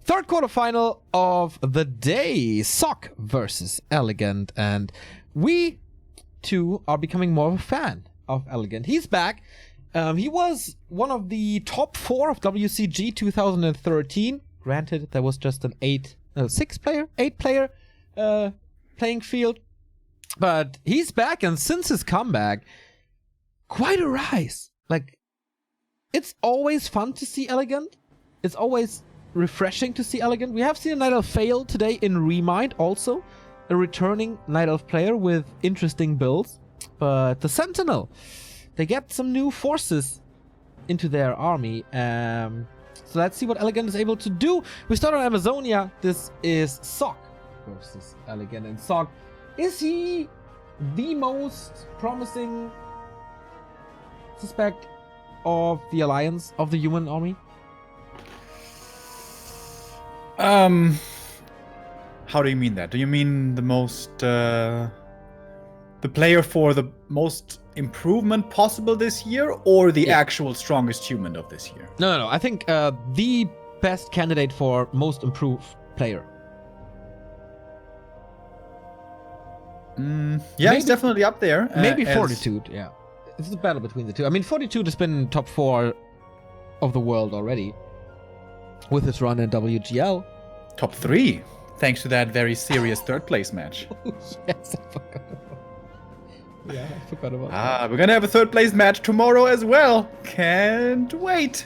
third quarterfinal of the day. Sock versus EleGaNt. And we, too, are becoming more of a fan of EleGaNt. He's back. He was one of the top 4 of WCG 2013. Granted, there was just an 8 player playing field. But he's back, and since his comeback, quite a rise. Like, it's always fun to see EleGaNt. It's always refreshing to see EleGaNt. We have seen a Night Elf fail today in Remind also. A returning Night Elf player with interesting builds. But the Sentinel, they get some new forces into their army. So let's see what EleGaNt is able to do. We start on Amazonia. This is Sock versus EleGaNt. And Sock, is he the most promising suspect of the alliance of the human army? How do you mean that? Do you mean the most, the player for the most improvement possible this year, or the actual strongest human of this year? No. I think the best candidate for most improved player. Yeah, he's definitely up there. Maybe Fortitude, yeah. It's a battle between the two. I mean, Fortitude has been top 4 of the world already with his run in WGL. Top 3, thanks to that very serious third place match. Yes, I forgot about that. We're gonna have a third place match tomorrow as well. Can't wait.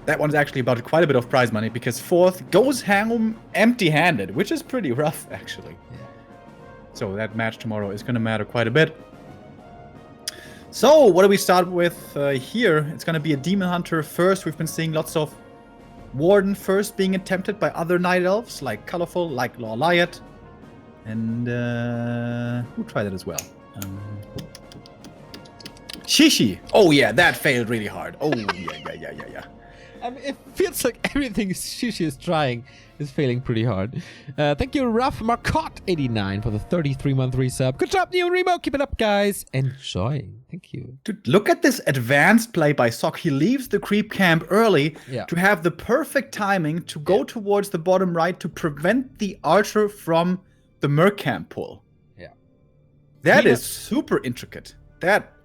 That one's actually about quite a bit of prize money, because 4th goes home empty-handed, which is pretty rough, actually. Yeah. So that match tomorrow is gonna matter quite a bit. So, what do we start with here? It's gonna be a Demon Hunter first. We've been seeing lots of Warden first being attempted by other Night Elves, like Colorful, like Lawliot. And who tried it as well? Shishi. Oh yeah, that failed really hard. Oh yeah. I mean, it feels like everything Shishi is trying is failing pretty hard. Thank you, Rough Marcotte89 for the 33-month resub. Good job, Neo Remo. Keep it up, guys. Enjoy. Thank you. Dude, look at this advanced play by Sock. He leaves the creep camp early to have the perfect timing to go towards the bottom right to prevent the archer from the Merc camp pull. Yeah. That is super intricate.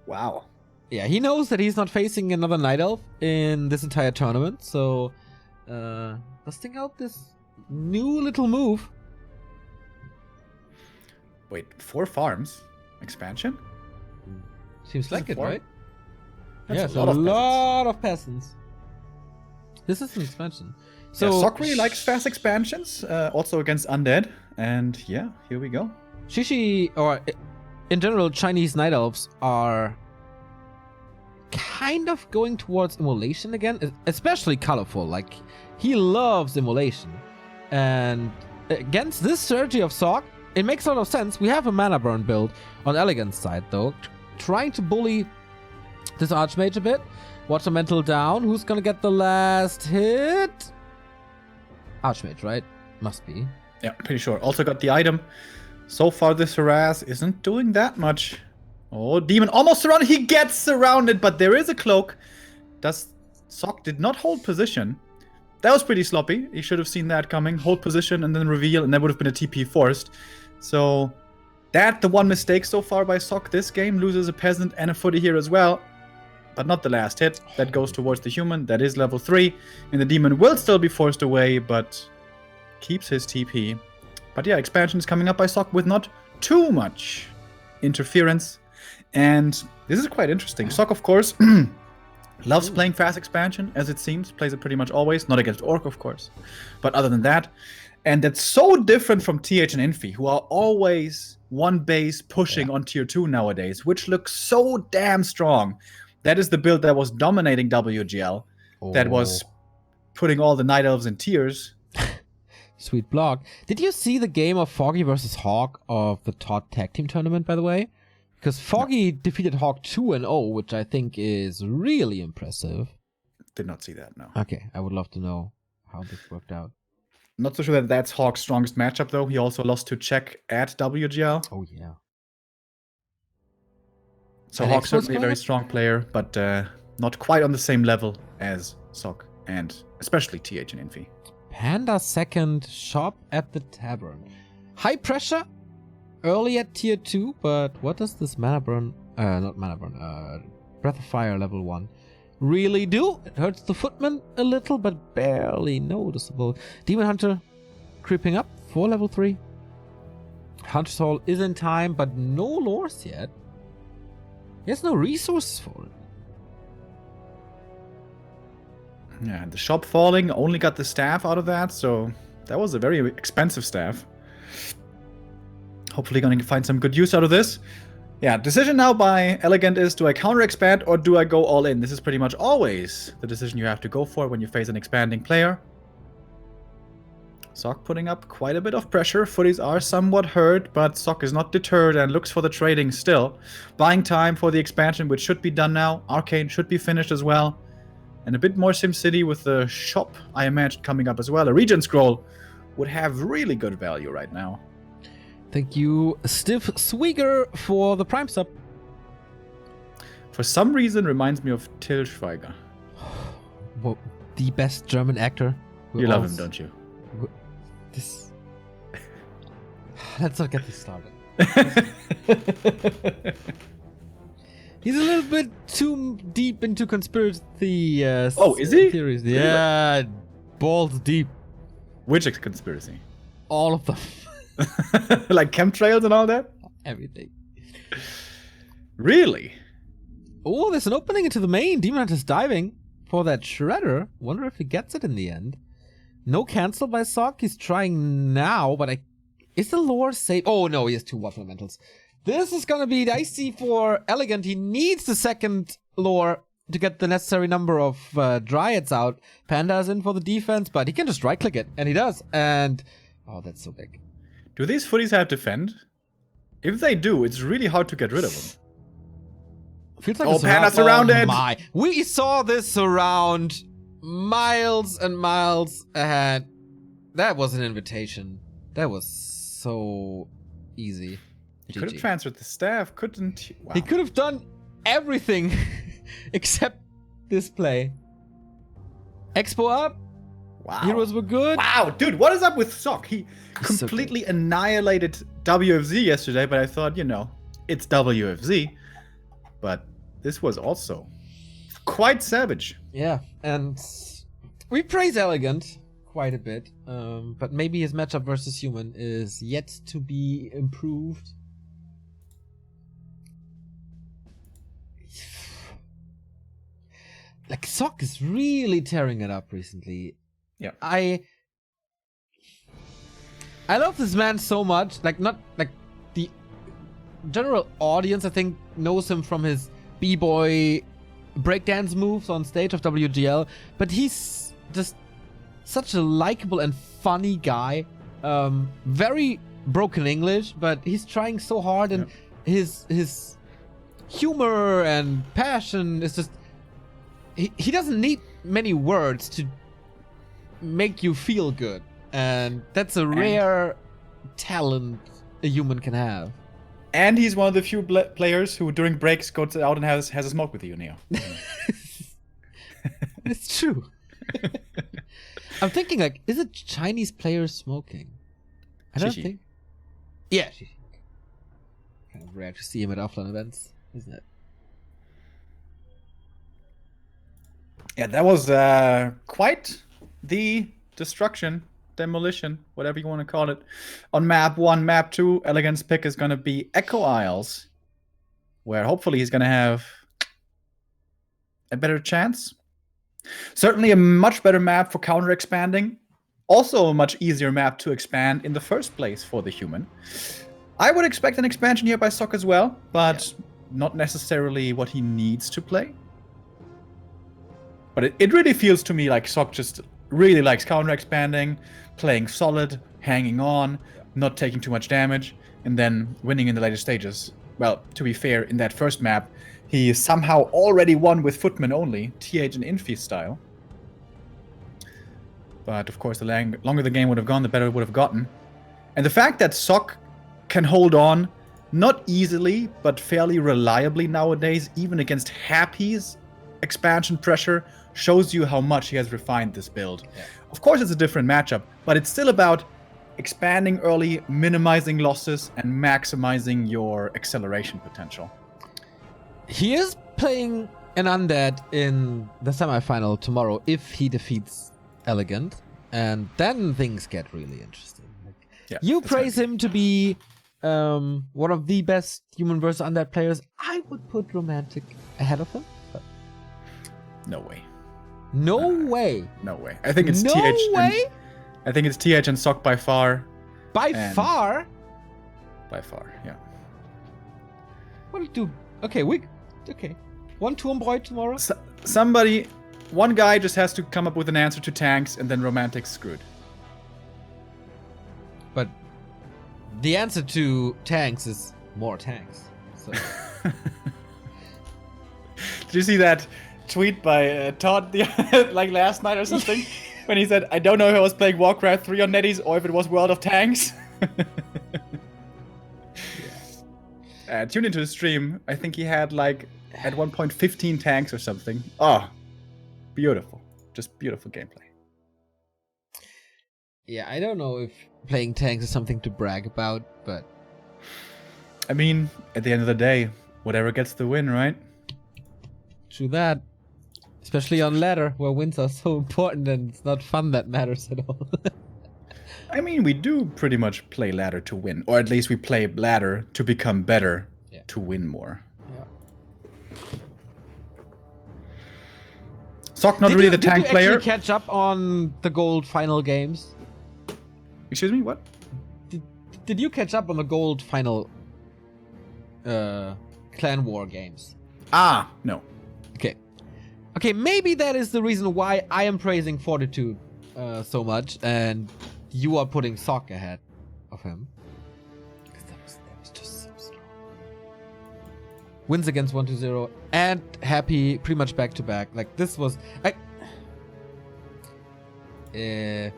Wow. Yeah, he knows that he's not facing another Night Elf in this entire tournament, so busting out this new little move. Wait, 4 farms? Expansion? Seems like it, right? That's a lot of peasants. This is an expansion. So yeah, Sock really likes fast expansions, also against Undead. And yeah, here we go. Shishi, or in general, Chinese Night Elves are kind of going towards immolation again, especially Colorful. Like, he loves immolation. And against this strategy of Sock, it makes a lot of sense. We have a mana burn build on EleGaNt's side, though, trying to bully this Archmage a bit. Water Mental down. Who's gonna get the last hit? Archmage, right? Must be. Yeah, pretty sure. Also got the item. So far, this harass isn't doing that much. Oh, Demon almost surrounded. He gets surrounded, but there is a cloak. Sock did not hold position. That was pretty sloppy. He should have seen that coming. Hold position and then reveal, and that would have been a TP forced. So, the one mistake so far by Sock this game. Loses a peasant and a footy here as well. But not the last hit. That goes towards the human. That is level 3. And the demon will still be forced away, but keeps his TP. But yeah, expansion is coming up by Sock with not too much interference. And this is quite interesting. Sock, of course, loves playing fast expansion, as it seems. Plays it pretty much always. Not against Orc, of course. But other than that. And that's so different from TH and Infi, who are always one base pushing on tier 2 nowadays, which looks so damn strong. That is the build that was dominating WGL. That was putting all the Night Elves in tiers. Sweet block. Did you see the game of Foggy versus Hawk of the Todd Tag Team Tournament, by the way? Because Foggy defeated Hawk 2-0, which I think is really impressive. Did not see that, no. Okay, I would love to know how this worked out. Not so sure that that's Hawk's strongest matchup, though. He also lost to Czech at WGL. Oh, yeah. So Hawk's certainly a very strong player, but not quite on the same level as Sock. and especially TH and Infi. Panda second, shop at the tavern. High pressure early at tier 2, but what does this mana burn, not mana burn, Breath of Fire level 1 really do? It hurts the footman a little, but barely noticeable. Demon Hunter creeping up for level 3. Hunter's Hall is in time, but no lores yet. He has no resources for it. Yeah, and the shop falling only got the staff out of that, so that was a very expensive staff. Hopefully going to find some good use out of this. Yeah, decision now by EleGaNt is, do I counter expand or do I go all in? This is pretty much always the decision you have to go for when you face an expanding player. Sock putting up quite a bit of pressure. Footies are somewhat hurt, but Sock is not deterred and looks for the trading still. Buying time for the expansion, which should be done now. Arcane should be finished as well. And a bit more SimCity with the shop, I imagine, coming up as well. A Regent Scroll would have really good value right now. Thank you, Stiff Swigger, for the Prime sub. For some reason, reminds me of Till Schweiger. Well, the best German actor. You love him, don't you? This. Let's not get this started. He's a little bit too deep into conspiracy is he? theories. Yeah, balls deep. Which conspiracy? All of them. Like chemtrails and all that? Everything. Really? Oh, there's an opening into the main. Demon Hunter's diving for that Shredder. Wonder if he gets it in the end. No cancel by Sock. He's trying now, but is the lore safe? Oh no, he has 2 Watt Elementals. This is gonna be dicey for EleGaNt. He needs the second lore to get the necessary number of Dryads out. Panda's in for the defense, but he can just right-click it, and he does. And oh, that's so big. Do these footies have defend? If they do, it's really hard to get rid of them. Feels like Panda surrounded! Oh my. We saw this around miles and miles ahead. That was an invitation. That was so easy. He could have transferred the staff, couldn't he? Wow. He could have done everything except this play. Expo up. Wow. Heroes were good. Wow, dude, what is up with Sock? He completely annihilated WFZ yesterday, but I thought, you know, it's WFZ. But this was also quite savage. Yeah, and we praise EleGaNt quite a bit, but maybe his matchup versus human is yet to be improved. Like, Sock is really tearing it up recently. Yeah. I love this man so much. Like, not like the general audience, I think, knows him from his b-boy breakdance moves on stage of WGL, but he's just such a likable and funny guy. Very broken English, but he's trying so hard, and his humor and passion is just, he doesn't need many words to make you feel good, and that's a rare talent a human can have. And he's one of the few players who during breaks goes out and has a smoke with you, Neo. It's true. I'm thinking, like, is it Chinese players smoking? I don't think. Yeah. Kind of rare to see him at offline events, isn't it? Yeah, that was quite the destruction, demolition, whatever you want to call it. On map 1, map 2, EleGaNt's pick is going to be Echo Isles, where hopefully he's going to have a better chance. Certainly a much better map for counter expanding. Also a much easier map to expand in the first place for the human. I would expect an expansion here by Sock as well, but not necessarily what he needs to play. But it really feels to me like Sock just really likes counter expanding, playing solid, hanging on, not taking too much damage, and then winning in the later stages. Well, to be fair, in that first map, he somehow already won with Footman only, TH and Infi style. But of course, the longer the game would have gone, the better it would have gotten. And the fact that Sock can hold on, not easily, but fairly reliably nowadays, even against Happy's expansion pressure, shows you how much he has refined this build. Yeah. Of course, it's a different matchup, but it's still about expanding early, minimizing losses, and maximizing your acceleration potential. He is playing an undead in the semifinal tomorrow if he defeats EleGaNt, and then things get really interesting. Yeah, you praise him to be one of the best human versus undead players. I would put Romantic ahead of him. But no way. No way. No way. I think it's no TH. way. I think it's TH and Sock by far. By far. By far, yeah. What do? Okay, okay. One Turmbräu tomorrow. Somebody, one guy just has to come up with an answer to tanks, and then Romantic's screwed. But the answer to tanks is more tanks. So. Did you see that tweet by Todd like last night or something? When he said, I don't know if I was playing Warcraft 3 on Netties or if it was World of Tanks. Tune into the stream. I think he had like at one point 15 tanks or something. Oh, beautiful. Just beautiful gameplay. Yeah, I don't know if playing tanks is something to brag about, but... I mean, at the end of the day, whatever gets the win, right? True that. Especially on ladder, where wins are so important and it's not fun that matters at all. I mean, we do pretty much play ladder to win. Or at least we play ladder to become better, to win more. Yeah. Sock not really the tank player. Did you actually catch up on the gold final games? Excuse me, what? Did you catch up on the gold final clan war games? Ah, no. Okay, maybe that is the reason why I am praising Fortitude so much, and you are putting Sock ahead of him. Because that was just so strong. Wins against 1-0 and Happy pretty much back to back. Like this was I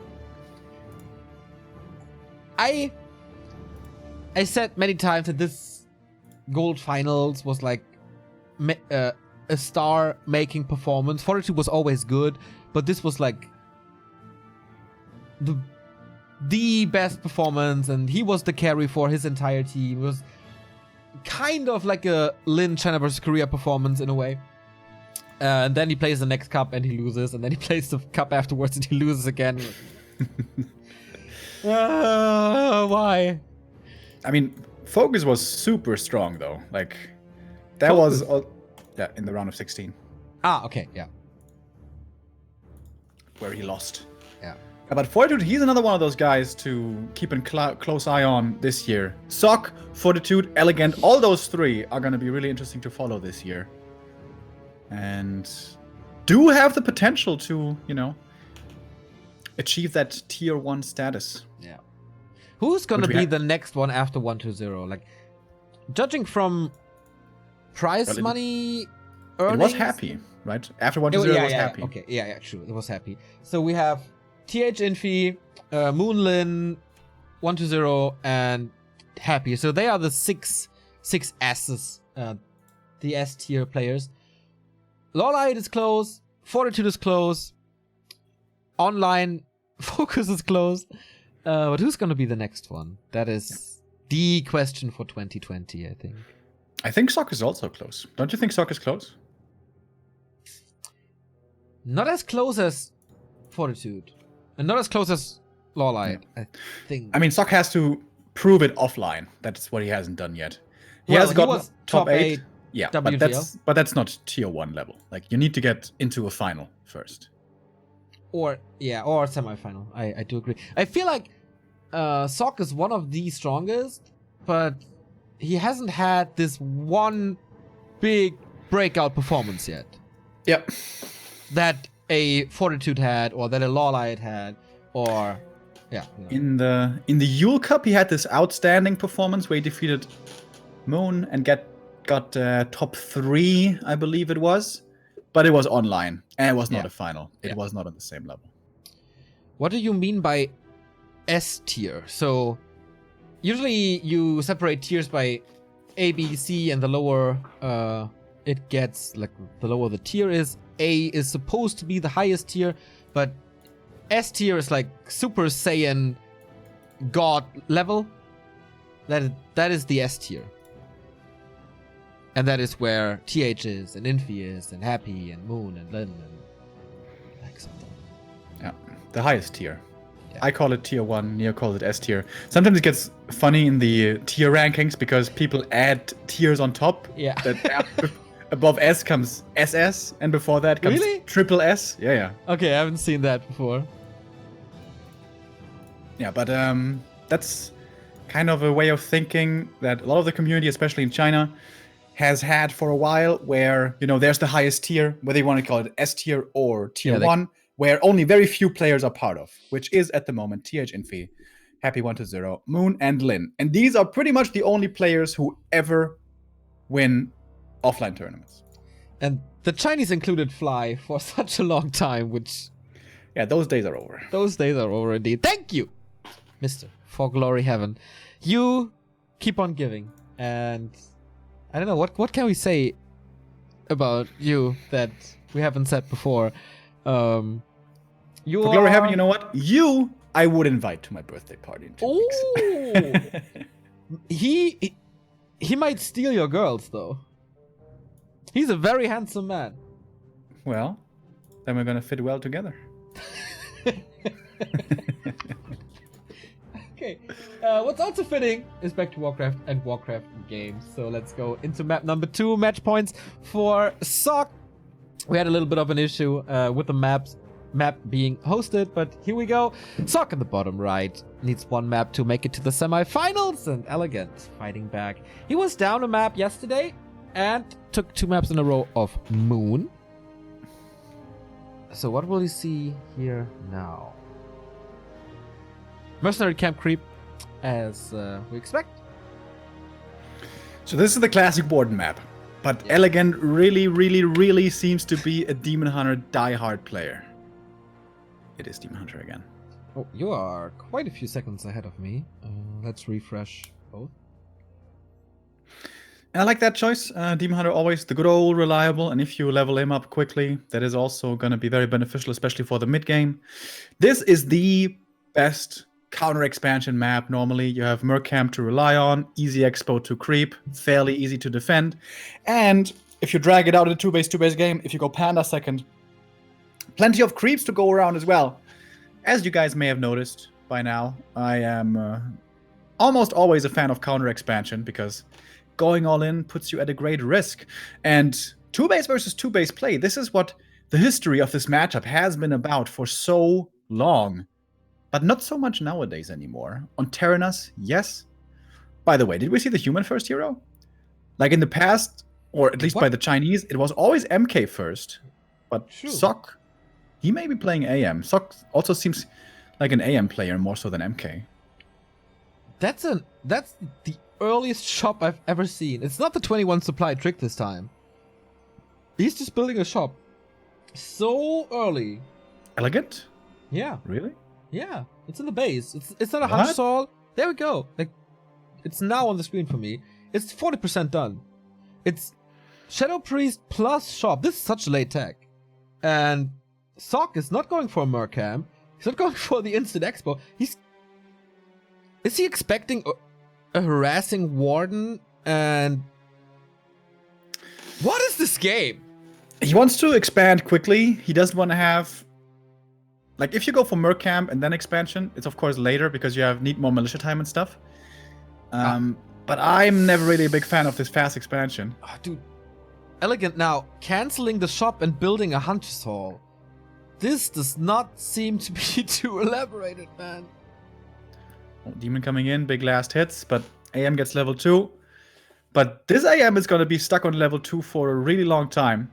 said many times that this gold finals was like a star-making performance. Fortitude was always good, but this was like the best performance, and he was the carry for his entire team. It was kind of like a Lin China vs Korea performance in a way. And then he plays the next cup and he loses, and then he plays the cup afterwards and he loses again. Why? I mean, Focus was super strong though. Like that was in the round of 16. Ah, okay, yeah. Where he lost. Yeah. But Fortitude, he's another one of those guys to keep a close eye on this year. Sock, Fortitude, EleGaNt, all those three are going to be really interesting to follow this year. And do have the potential to, achieve that tier 1 status. Yeah. Who's going to be the next one after 1-0? Like, judging from prize money earnings... It was Happy, right? After 1-0 it was Happy. Okay, yeah, true. It was Happy. So we have TH Infi, Moonlin, 1-0, and Happy. So they are the six S's, the S tier players. Lawlight is close, Fortitude is close, Online Focus is close. But who's going to be the next one? That is the question for 2020, I think. I think Sock is also close. Don't you think Sock is close? Not as close as Fortitude. And not as close as Lawlight, I think. I mean, Sock has to prove it offline. That's what he hasn't done yet. He has got top 8. Yeah, WGL. but that's not tier 1 level. Like, you need to get into a final first. Or semifinal. I do agree. I feel like Sock is one of the strongest, but he hasn't had this one big breakout performance yet. Yep. That a Fortitude had, or that a Lawlight had, or In the Yule Cup, he had this outstanding performance where he defeated Moon and got top 3, I believe it was, but it was online and it was not a final. It was not on the same level. What do you mean by S tier? So usually you separate tiers by A, B, C, and the lower it gets, like the lower the tier is, A is supposed to be the highest tier, but S tier is like Super Saiyan God level. That is the S tier. And that is where TH is, and Infi is, and Happy, and Moon, and Lin, and like something. Yeah, the highest tier. Yeah. I call it tier 1, Neo calls it S tier. Sometimes it gets funny in the tier rankings because people add tiers on top. Yeah. That above S comes SS, and before that comes Really? triple S. Yeah. Okay, I haven't seen that before. Yeah, but that's kind of a way of thinking that a lot of the community, especially in China, has had for a while, where, you know, there's the highest tier, whether you want to call it S tier or tier 1, where only very few players are part of, which is at the moment TH Infi, Happy 120, Moon, and Lin. And these are pretty much the only players who ever win offline tournaments. And the Chinese included Fly for such a long time, which... Yeah, those days are over. Those days are over indeed. Thank you, Mr. For Glory Heaven. You keep on giving. And I don't know, what can we say about you that we haven't said before? For Glory Heaven, you know what? You, I would invite to my birthday party in 2 weeks. He might steal your girls, though. He's a very handsome man. Well, then we're gonna fit well together. Okay, what's also fitting is back to Warcraft and Warcraft games. So let's go into map number 2. Match points for Sock. We had a little bit of an issue with the map being hosted, but here we go. Sock in the bottom right needs 1 map to make it to the semifinals, and EleGaNt fighting back. He was down a map yesterday and took 2 maps in a row of Moon. So what will you see here now? Mercenary camp creep, as we expect. So this is the classic Warden map, but EleGaNt really seems to be a Demon Hunter diehard player. It is Demon Hunter again. Oh, you are quite a few seconds ahead of me. Let's refresh both. And I like that choice. Demon Hunter always the good old reliable, and if you level him up quickly, that is also going to be very beneficial, especially for the mid game. This is the best counter expansion map. Normally you have Merc Camp to rely on, easy expo to creep, fairly easy to defend, and if you drag it out in a 2-base game, if you go Panda second, plenty of creeps to go around as well. As you guys may have noticed by now, I am almost always a fan of counter expansion because going all in puts you at a great risk. And 2-base versus 2-base play, this is what the history of this matchup has been about for so long. But not so much nowadays anymore. On Terranas, yes. By the way, did we see the human first hero? Like in the past, or at least by the Chinese, it was always MK first. But Sok, he may be playing AM. Sok also seems like an AM player more so than MK. That's the earliest shop I've ever seen. It's not the 21 supply trick this time. He's just building a shop so early. EleGaNt? Yeah. Really? Yeah, it's in the base. It's not a hunch soul. There we go. Like, it's now on the screen for me. It's 40% done. It's Shadow Priest plus shop. This is such a late tech. And Sock is not going for a Mercam. He's not going for the instant expo. Is he expecting a harassing Warden? And what is this game? He wants to expand quickly. He doesn't want to have... Like, if you go for Merc Camp and then expansion, it's of course later because you need more militia time and stuff. But I'm never really a big fan of this fast expansion. Oh, dude, EleGaNt now canceling the shop and building a Hunter's Hall. This does not seem to be too elaborated, man. Oh, Demon coming in, big last hits, but AM gets level 2. But this AM is going to be stuck on level 2 for a really long time.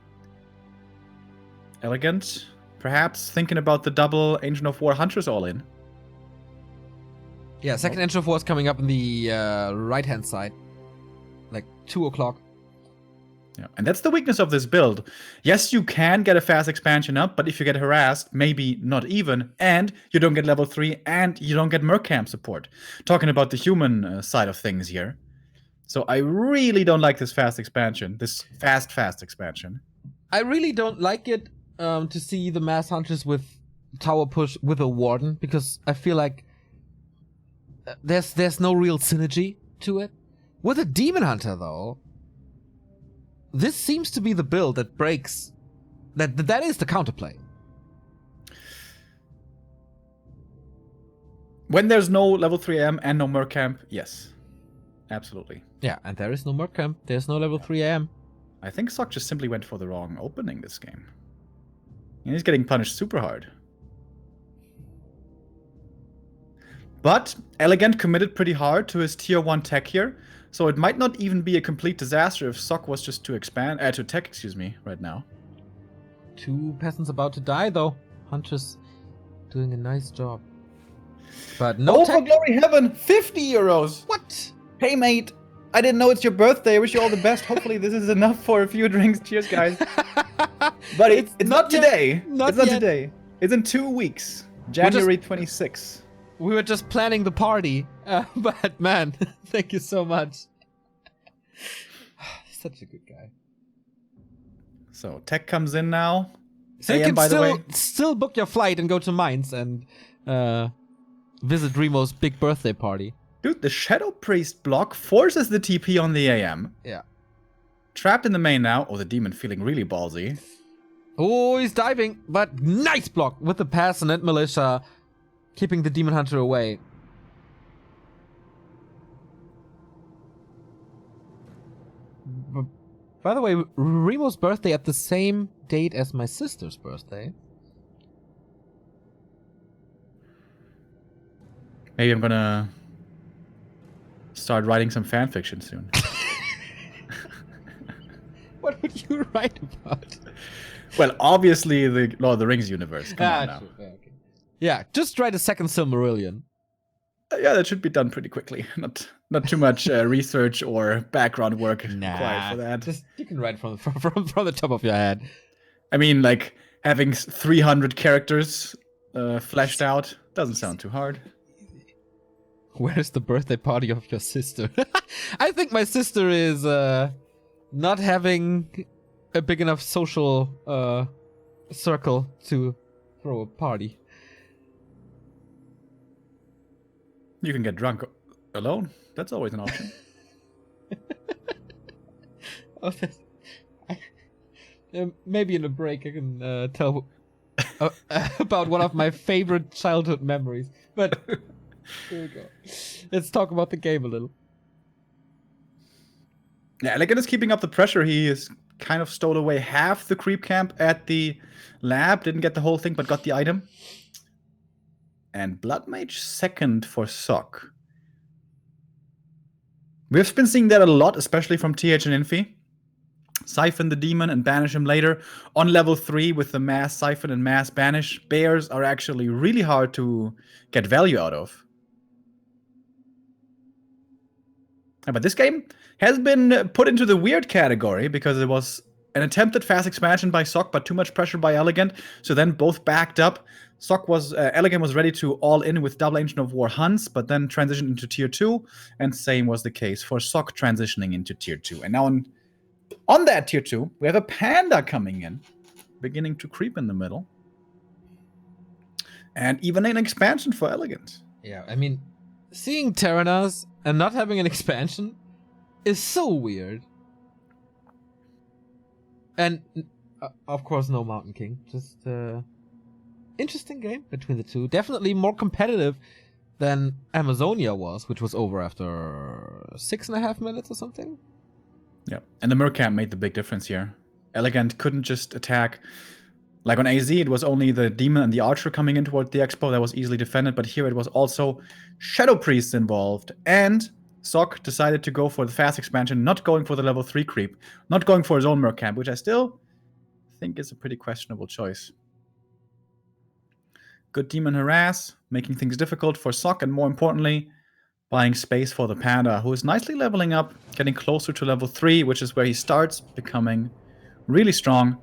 EleGaNt... Perhaps thinking about the double Ancient of War Hunters all in. Yeah, second Ancient of War is coming up on the right-hand side. Like 2 o'clock. Yeah, and that's the weakness of this build. Yes, you can get a fast expansion up, but if you get harassed, maybe not even, and you don't get level 3, and you don't get Merc Camp support. Talking about the human side of things here. So I really don't like this fast expansion. This fast expansion. I really don't like it to see the mass hunters with tower push with a warden, because I feel like there's no real synergy to it. With a demon hunter though, this seems to be the build that breaks. That is the counterplay. When there's no level 3 AM and no Merc Camp, yes. Absolutely. Yeah, and there is no Merc Camp. There's no level 3 AM. I think Sock just simply went for the wrong opening this game. And he's getting punished super hard. But EleGaNt committed pretty hard to his tier 1 tech here, so it might not even be a complete disaster if Sock was just to tech, right now. 2 peasants about to die though. Huntress doing a nice job. But no for glory heaven, 50 euros! What? Hey mate, I didn't know it's your birthday. I wish you all the best. Hopefully this is enough for a few drinks. Cheers, guys. But it's not today. It's not today. It's in 2 weeks. January 26th. We were just planning the party. But man, thank you so much. Such a good guy. So tech comes in now. So you can still book your flight and go to Mainz and visit Remo's big birthday party. Dude, the Shadow Priest block forces the TP on the AM. Yeah. Trapped in the main now. Oh, the demon feeling really ballsy. Oh, he's diving, but nice block with the Passionate Militia, keeping the Demon Hunter away. By the way, Remo's birthday at the same date as my sister's birthday. Maybe I'm gonna start writing some fan fiction soon. What would you write about? Well, obviously the Lord of the Rings universe. Come on now. True. Yeah, okay. Yeah, just write a second Silmarillion. Yeah, that should be done pretty quickly. Not too much research or background work required for that. Just you can write from the top of your head. I mean, like having 300 characters fleshed out doesn't sound too hard. Where's the birthday party of your sister? I think my sister is not having a big enough social circle to throw a party. You can get drunk alone. That's always an option. Maybe in a break I can tell about one of my favorite childhood memories. But here we go. Let's talk about the game a little. Yeah, EleGaNt is keeping up the pressure. He is kind of stole away half the creep camp at the lab. Didn't get the whole thing, but got the item. And Blood Mage second for Sock. We've been seeing that a lot, especially from TH and Infi. Siphon the demon and banish him later. On level 3 with the mass siphon and mass banish, bears are actually really hard to get value out of. But this game has been put into the weird category because it was an attempted fast expansion by Sock, but too much pressure by EleGaNt. So then both backed up. EleGaNt was ready to all in with double Ancient of War hunts, but then transitioned into tier 2, and same was the case for Sock transitioning into tier 2. And now on that tier 2, we have a panda coming in, beginning to creep in the middle. And even an expansion for EleGaNt. Yeah, I mean, seeing Terranas and not having an expansion is so weird. And, of course, no Mountain King. Just, interesting game between the two. Definitely more competitive than Amazonia was, which was over after 6.5 minutes or something. Yeah, and the Mercamp made the big difference here. EleGaNt couldn't just attack. Like on AZ, it was only the Demon and the Archer coming in toward the Expo that was easily defended, but here it was also Shadow Priests involved. And Sock decided to go for the fast expansion, not going for the level 3 creep, not going for his own Mercamp, which I still think is a pretty questionable choice. Good Demon Harass, making things difficult for Sock, and more importantly, buying space for the Panda, who is nicely leveling up, getting closer to level 3, which is where he starts becoming really strong.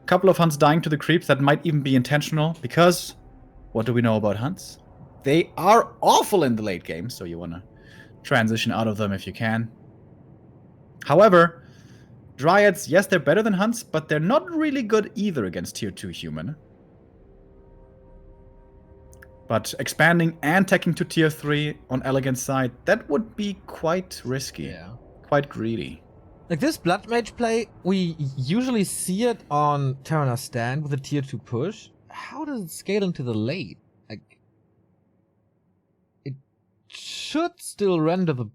A couple of hunts dying to the creeps that might even be intentional, because what do we know about hunts? They are awful in the late game, so you want to transition out of them if you can. However, Dryads, yes, they're better than Hunts, but they're not really good either against tier 2 human. But expanding and taking to tier 3 on EleGaNt's side, that would be quite risky. Yeah. Quite greedy. Like this Blood Mage play, we usually see it on Terrana's stand with a tier 2 push. How does it scale into the late? Like, it should still render the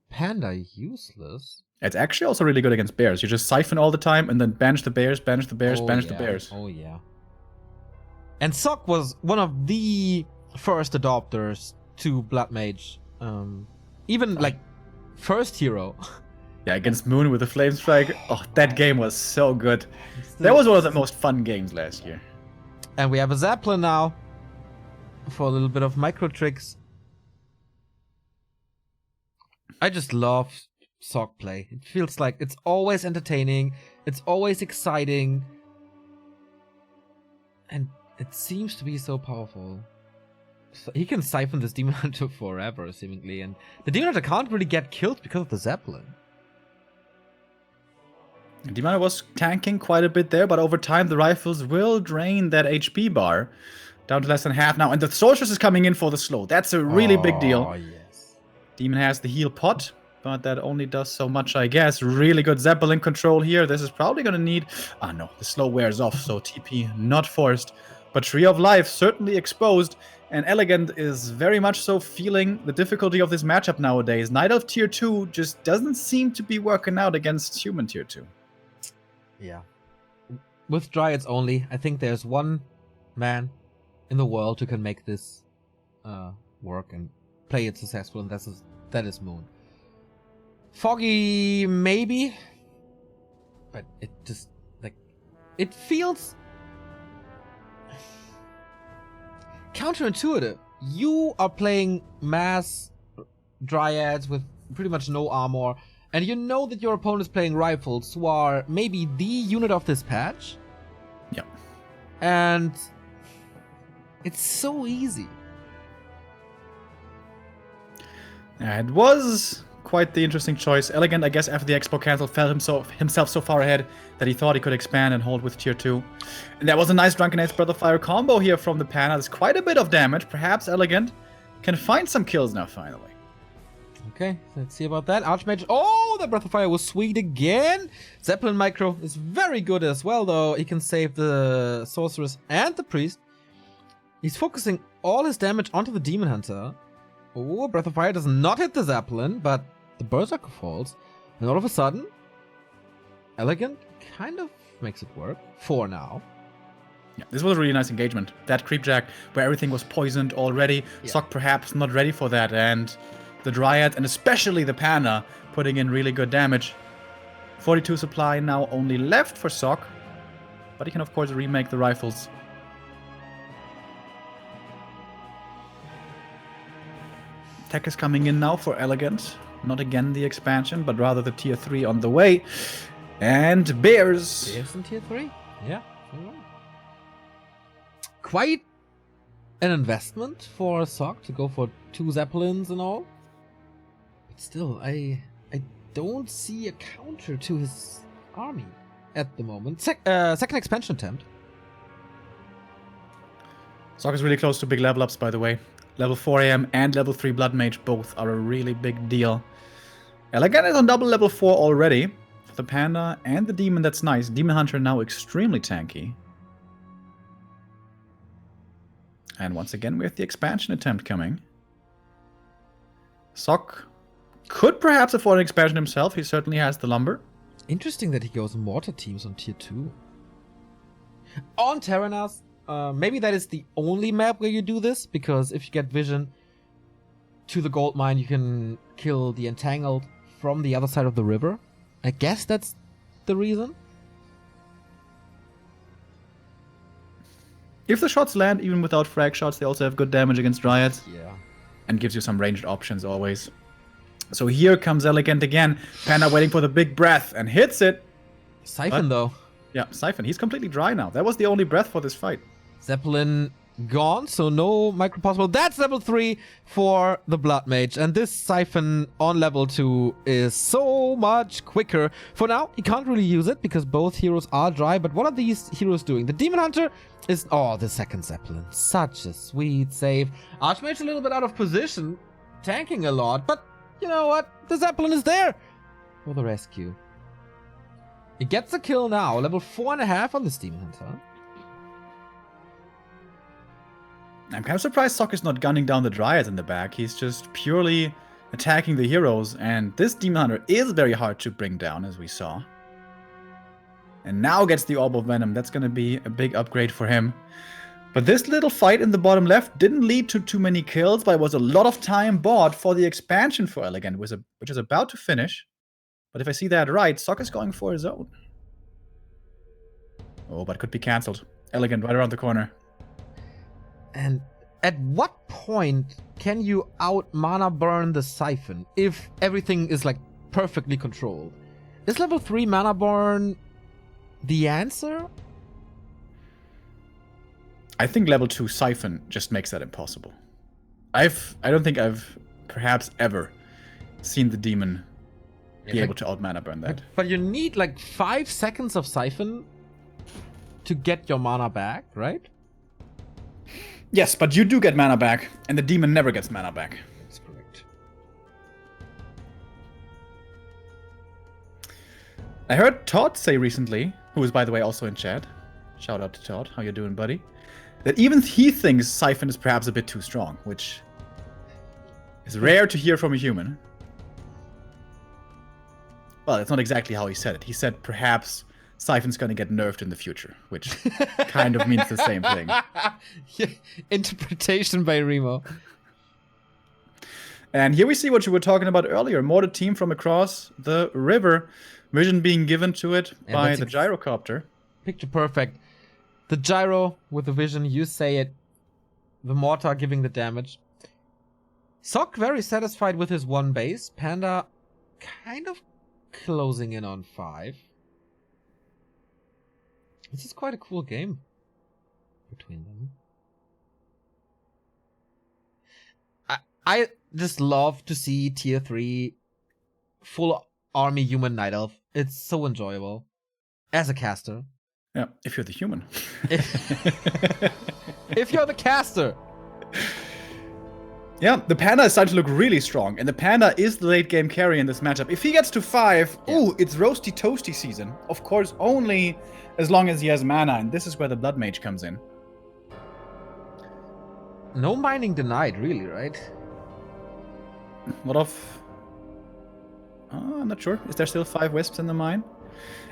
Panda useless. It's actually also really good against bears. You just siphon all the time and then banish the bears, banish the bears, banish the bears. Oh yeah. And Sok was one of the first adopters to Blood Mage. Even like first hero. Yeah, against Moon with the Flame Strike. Oh, that game was so good. That was one of the most fun games last year. And we have a Zeppelin now for a little bit of micro tricks. I just love Sok play. It feels like it's always entertaining. It's always exciting. And it seems to be so powerful. So he can siphon this Demon Hunter forever, seemingly. And the Demon Hunter can't really get killed because of the Zeppelin. Demon Hunter was tanking quite a bit there, but over time the rifles will drain that HP bar down to less than half now. And the Sorceress is coming in for the slow. That's a really big deal. Oh, yes. Demon has the heal pot, but that only does so much, I guess. Really good Zeppelin control here. This is probably going to need... Ah, no. The slow wears off, so TP not forced. But Tree of Life certainly exposed. And EleGaNt is very much so feeling the difficulty of this matchup nowadays. Night Elf tier 2 just doesn't seem to be working out against human tier 2. Yeah. With Dryads only, I think there's one man in the world who can make this work and play it successful, and that is Moon. Foggy, maybe, but it just, like, it feels counterintuitive. You are playing mass Dryads with pretty much no armor, and you know that your opponent is playing rifles, who are maybe the unit of this patch. Yeah. And it's so easy. It was quite the interesting choice. EleGaNt, I guess, after the Expo cancel, felt himself so far ahead that he thought he could expand and hold with tier 2. And that was a nice Drunken Ace Breath of Fire combo here from the Panda. There's quite a bit of damage. Perhaps EleGaNt can find some kills now, finally. Okay, let's see about that. Archmage. Oh, the Breath of Fire was sweet again. Zeppelin Micro is very good as well, though. He can save the Sorceress and the Priest. He's focusing all his damage onto the Demon Hunter. Oh, Breath of Fire does not hit the Zeppelin, but the Berserker falls. And all of a sudden, EleGaNt kind of makes it work for now. Yeah, this was a really nice engagement. That Creepjack, where everything was poisoned already. Yeah. Sok perhaps not ready for that, and the Dryad, and especially the Panda, putting in really good damage. 42 supply now only left for Sok, but he can of course remake the rifles. Tech is coming in now for EleGaNt. Not again the expansion, but rather the tier 3 on the way. And Bears. Bears in tier 3? Yeah. Quite an investment for Sok to go for 2 Zeppelins and all. But still, I don't see a counter to his army at the moment. Second expansion attempt. Sok is really close to big level ups, by the way. Level 4 AM and level 3 Blood Mage both are a really big deal. EleGaNt is on double level 4 already. For the Panda and the Demon, that's nice. Demon Hunter now extremely tanky. And once again, we have the expansion attempt coming. Sok could perhaps afford an expansion himself. He certainly has the lumber. Interesting that he goes mortar teams on tier 2. On Terranas, maybe that is the only map where you do this, because if you get vision to the gold mine, you can kill the entangled from the other side of the river. I guess that's the reason. If the shots land, even without frag shots, they also have good damage against Dryads. Yeah. And gives you some ranged options always. So here comes EleGaNt again. Panda waiting for the big breath and hits it. Siphon, though. Yeah, Siphon. He's completely dry now. That was the only breath for this fight. Zeppelin gone, so no micro possible. That's level 3 for the Blood Mage, and this Siphon on level 2 is so much quicker. For now, he can't really use it because both heroes are dry, but what are these heroes doing? The Demon Hunter is... Oh, the second Zeppelin. Such a sweet save. Archmage a little bit out of position, tanking a lot, but you know what? The Zeppelin is there for the rescue. He gets a kill now, level 4.5 on this Demon Hunter. I'm kind of surprised Sock is not gunning down the Dryads in the back. He's just purely attacking the heroes, and this Demon Hunter is very hard to bring down, as we saw. And now gets the Orb of Venom. That's going to be a big upgrade for him. But this little fight in the bottom left didn't lead to too many kills, but it was a lot of time bought for the expansion for EleGaNt, which is about to finish. But if I see that right, Sock is going for his own. Oh, but could be cancelled. EleGaNt right around the corner. And at what point can you out mana burn the Siphon if everything is like perfectly controlled? Is level 3 mana burn the answer? I think level 2 Siphon just makes that impossible. I don't think I've perhaps ever seen the demon be able to out mana burn that. But you need like 5 seconds of Siphon to get your mana back, right? Yes, but you do get mana back, and the demon never gets mana back. That's correct. I heard Todd say recently, who is by the way also in chat, shout out to Todd, how you doing, buddy, that even he thinks Siphon is perhaps a bit too strong, which is rare to hear from a human. Well, that's not exactly how he said it. He said perhaps Siphon's gonna get nerfed in the future, which kind of means the same thing. Yeah, interpretation by Remo. And here we see what you were talking about earlier. Mortar team from across the river. Vision being given to it by the gyrocopter. Picture perfect. The gyro with the vision, you say it. The mortar giving the damage. Sock very satisfied with his 1 base. Panda kind of closing in on 5. This is quite a cool game between them. I just love to see tier 3 full army human night elf. It's so enjoyable as a caster. Yeah, if you're the human. If you're the caster. Yeah, the Panda is starting to look really strong, and the Panda is the late game carry in this matchup. If he gets to 5, ooh, it's roasty toasty season. Of course, only as long as he has mana, and this is where the Blood Mage comes in. No mining denied, really, right? What of... I'm not sure. Is there still 5 wisps in the mine?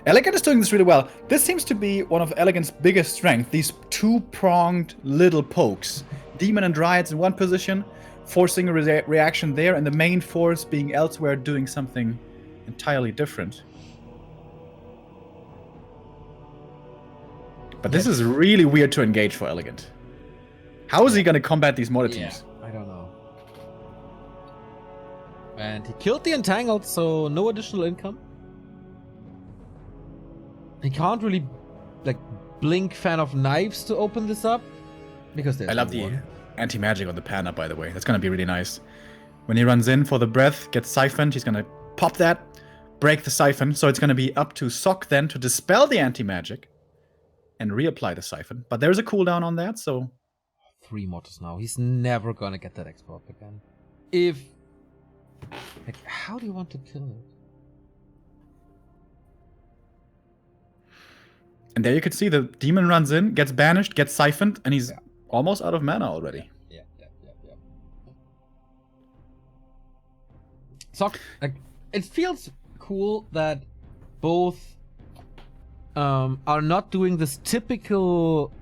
EleGaNt is doing this really well. This seems to be one of EleGaNt's biggest strengths, these 2-pronged little pokes. Demon and Dryads in one position, forcing a reaction there, and the main force being elsewhere doing something entirely different. But this is really weird to engage for EleGaNt. How is he going to combat these mortar teams? I don't know. And he killed the Entangled, so no additional income. He can't really, like, blink Fan of Knives to open this up. Because there's I love the anti-magic on the Panda, by the way. That's going to be really nice. When he runs in for the breath, gets siphoned, he's going to pop that, break the siphon. So it's going to be up to Sock then to dispel the anti-magic and reapply the siphon. But there's a cooldown on that, so... 3 mortars now. He's never going to get that export again. If... Like, how do you want to kill it? And there you can see the demon runs in, gets banished, gets siphoned, and he's almost out of mana already. Yeah. So, like, it feels cool that both are not doing this typical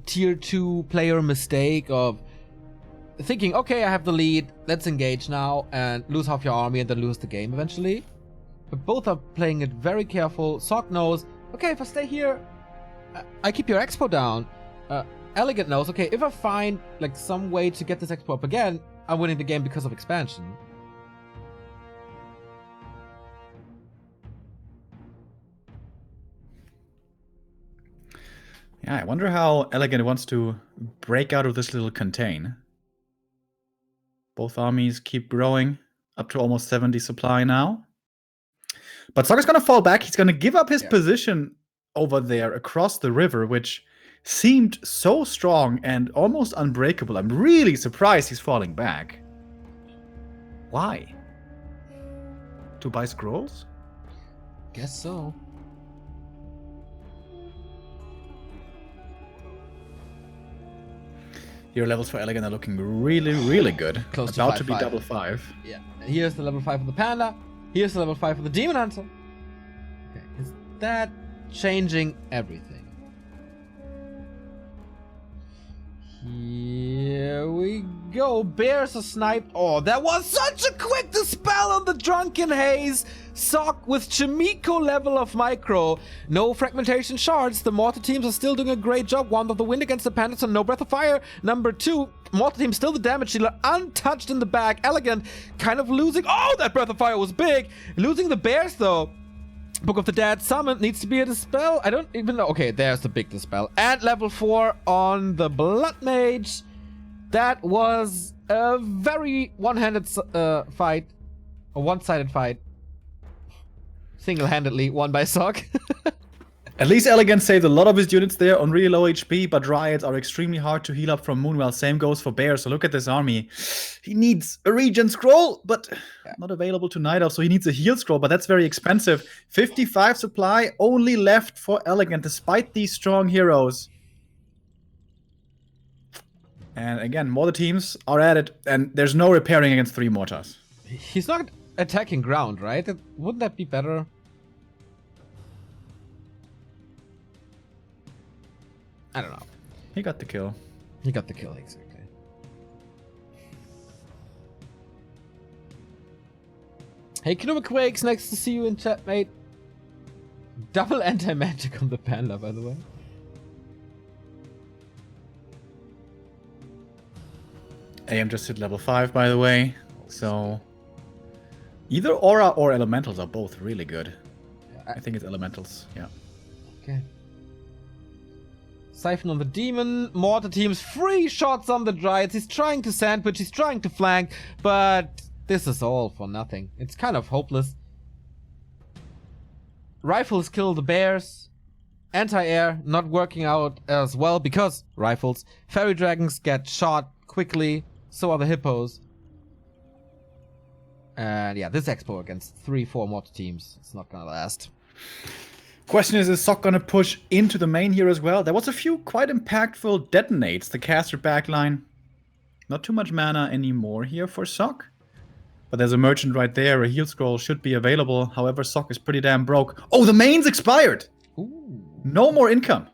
tier 2 player mistake of thinking, okay, I have the lead, let's engage now and lose half your army and then lose the game eventually. But both are playing it very careful. Sock knows, okay, if I stay here, I keep your expo down. EleGaNt knows, okay, if I find like some way to get this expo up again, I'm winning the game because of expansion. Yeah, I wonder how EleGaNt wants to break out of this little contain. Both armies keep growing up to almost 70 supply now. But Sokka's gonna fall back. He's gonna give up his position over there across the river, which seemed so strong and almost unbreakable. I'm really surprised he's falling back. Why? To buy scrolls? Guess so. Your levels for EleGaNt are looking really, really good. Close About to to be 5-5. double 5. Yeah. Here's the level 5 of the Panda. Here's the level 5 of the Demon Hunter. Okay, is that changing everything? Here we go. Bears are sniped. Oh, that was such a quick dispel on the Drunken Haze. Sok with Chimiko level of micro. No fragmentation shards. The mortar teams are still doing a great job. Wand of the Wind against the Pandas and no Breath of Fire. Number 2, mortar team still the damage dealer. Untouched in the back. EleGaNt kind of losing. Oh, that Breath of Fire was big. Losing the Bears though. Book of the Dead Summon needs to be a dispel. I don't even know. Okay, there's the big dispel. And level 4 on the Blood Mage. That was a very one-handed fight. A one-sided fight. Single-handedly won by Sok. At least EleGaNt saved a lot of his units there on really low HP, but Dryads are extremely hard to heal up from Moonwell. Same goes for Bear, so look at this army. He needs a regen scroll, but not available to Night Elf, so he needs a heal scroll, but that's very expensive. 55 supply only left for EleGaNt, despite these strong heroes. And again, mortar teams are at it, and there's no repairing against 3 mortars. He's not attacking ground, right? Wouldn't that be better? I don't know. He got the kill. He got the kill, exactly. Hey, Knuma Quakes, nice to see you in chat, mate. Double anti-magic on the Panda, by the way. AM just hit level 5, by the way. So either Aura or Elementals are both really good. I think it's Elementals, yeah. Okay. Siphon on the Demon. Mortar teams, 3 shots on the Dryads. He's trying to sandwich, he's trying to flank, but this is all for nothing. It's kind of hopeless. Rifles kill the Bears. Anti-air not working out as well because rifles. Fairy Dragons get shot quickly. So are the Hippos. And yeah, this Expo against 3-4 mortar teams. It's not gonna last. Question is Sok gonna push into the main here as well? There was a few quite impactful detonates. The caster backline. Not too much mana anymore here for Sok. But there's a merchant right there. A heal scroll should be available. However, Sok is pretty damn broke. Oh, the main's expired! Ooh. No more income.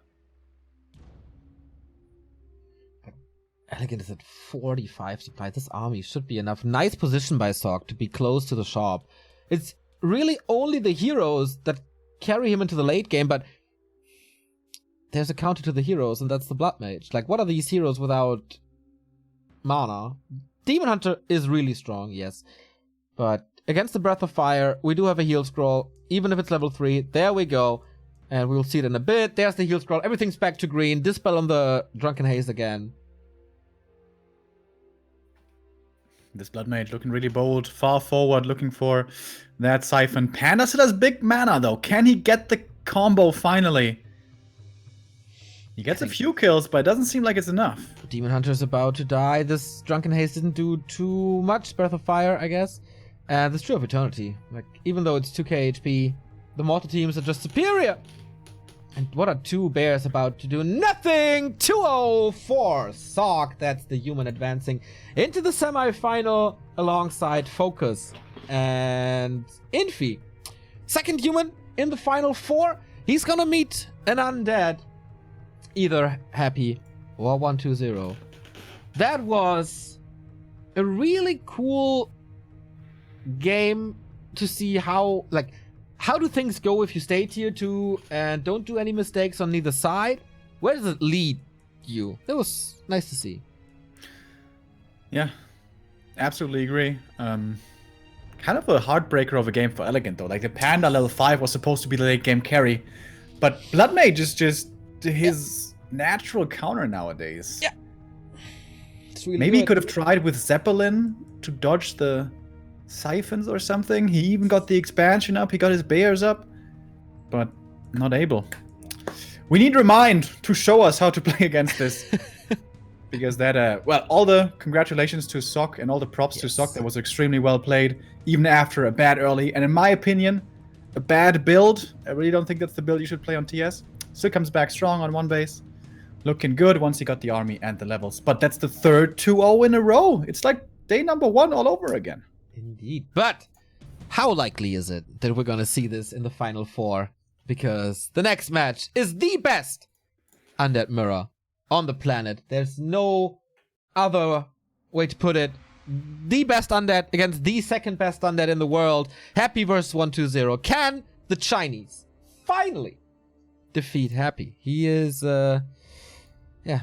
EleGaNt is at 45 supply. This army should be enough. Nice position by Sok to be close to the shop. It's really only the heroes that carry him into the late game, but there's a counter to the heroes, and that's the Blood Mage. Like, what are these heroes without mana? Demon Hunter is really strong, yes. But against the Breath of Fire, we do have a heal scroll, even if it's level 3. There we go. And we'll see it in a bit. There's the heal scroll. Everything's back to green. Dispel on the Drunken Haze again. This Blood Mage looking really bold, far forward, looking for that Siphon. Panda still has big mana, though. Can he get the combo finally? He gets a few kills, but it doesn't seem like it's enough. Demon Hunter's about to die. This Drunken Haze didn't do too much. Breath of Fire, I guess. And this True of Eternity. Like, even though it's 2k HP, the mortar teams are just superior. And what are 2 bears about to do? Nothing! 204 Sok, that's the human advancing into the semi-final alongside Focus and Infi. Second human in the final 4. He's gonna meet an undead. Either Happy or 120. That was a really cool game to see how, like, how do things go if you stay tier 2 and don't do any mistakes on either side? Where does it lead you? That was nice to see. Yeah, absolutely agree. Kind of a heartbreaker of a game for EleGaNt, though. Like, the Panda level 5 was supposed to be the late game carry, but Blood Mage is just his natural counter nowadays. Yeah. It's really Maybe he good. could have tried with Zeppelin to dodge the siphons or something. He even got the expansion up. He got his bears up. But not able. We need Remind to show us how to play against this. Because that, well, all the congratulations to Sock and all the props to Sock. That was extremely well played, even after a bad early. And in my opinion, a bad build. I really don't think that's the build you should play on TS. Still comes back strong on one base. Looking good once he got the army and the levels. But that's the third 2-0 in a row. It's like day number 1 all over again. Indeed. But how likely is it that we're going to see this in the Final Four? Because the next match is the best undead mirror on the planet. There's no other way to put it. The best undead against the second best undead in the world. Happy versus 120. Can the Chinese finally defeat Happy? He is, yeah,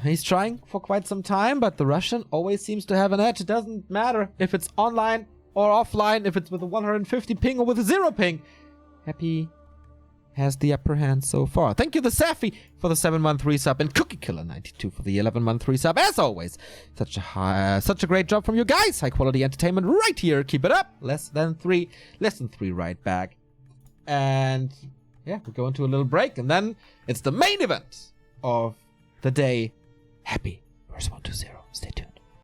he's trying for quite some time, but the Russian always seems to have an edge. It doesn't matter if it's online or offline, if it's with a 150 ping or with a 0 ping. Happy has the upper hand so far. Thank you, the Safi, for the 7-month resub, and Cookie Killer 92 for the 11-month resub. As always, such a great job from you guys. High quality entertainment right here. Keep it up. Less than three right back. And yeah, we'll go into a little break, and then it's the main event of the day. Happy